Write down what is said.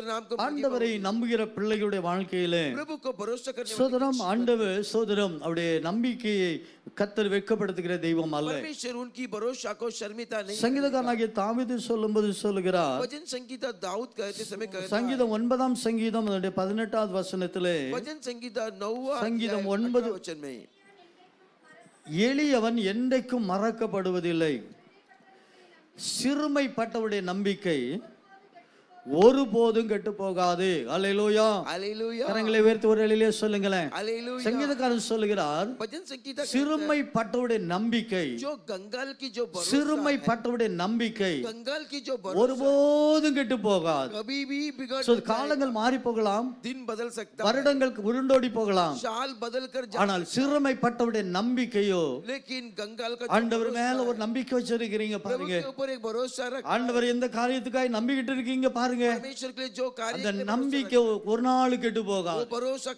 नाम को ஆண்டவரை நம்புகிற பிள்ளைகளுடைய வாழ்க்கையிலே प्रभु को भरोसा करने சோதரம் ஆண்டவர் சோதரம் அவருடைய நம்பிக்கையை கர்த்தர் வெட்கப்படுத்துகிற தெய்வம் அல்ல. परमेश्वर उनकी भरोसा को शर्मिता नहीं. சங்கீதக்காரனாகிய தாவீது சொல்லும்போது சொல்லுகிறார், भजन संगीता दाऊद कहते समय कहता சங்கீதம் 9ஆம் சங்கீதம் அதனுடைய 18வது வசனத்திலே, भजन संगीता 9वां சங்கீதம் अध्याय 9 वचन में, எளியவன் என்றைக்கும் மறக்கப்படுவதில்லை, சிறுமைப்பட்டவருடைய நம்பிக்கை ஒருபோதும் கெட்டு போகாது. அல்லேலூயா. हालेलुया. கரங்களை உயர்த்தி ஒரு அலையிலே சொல்லுங்களேன். हालेलुया. சங்கீதக்காரன் சொல்லுகிறார், भजन संगीता சிறுமைப்பட்டவருடைய நம்பிக்கை, जो कंगाल की जो भरोसा है, சிறுமைப்பட்டவருடைய நம்பிக்கை कंगाल की जो भरोसा ஒருபோதும் கெட்டு போகாது. कभी भी बिगड़ So, காலங்கள் மாறி போகலாம், दिन बदल सकता है, வருடங்கள் உருண்டோடி போகலாம், साल बदल कर ஆனால் சிறுமைப்பட்டவருடைய நம்பிக்கையோ, लेकिन कंगाल का ஆண்டவர் மேல ஒரு நம்பிக்கை வச்சிருக்கிறீங்க प्रभु பாருங்க. के ऊपर एक भरोसा रख, ஆண்டவர் எந்த காரியத்துக்காக நம்பிக்கிட்டு இருக்கீங்க பாருங்க, परमेश्वर के लिए जो कार्य அந்த நம்பிக்கை ஒரு நாள் கெட்டு போகாது. वो भरोसा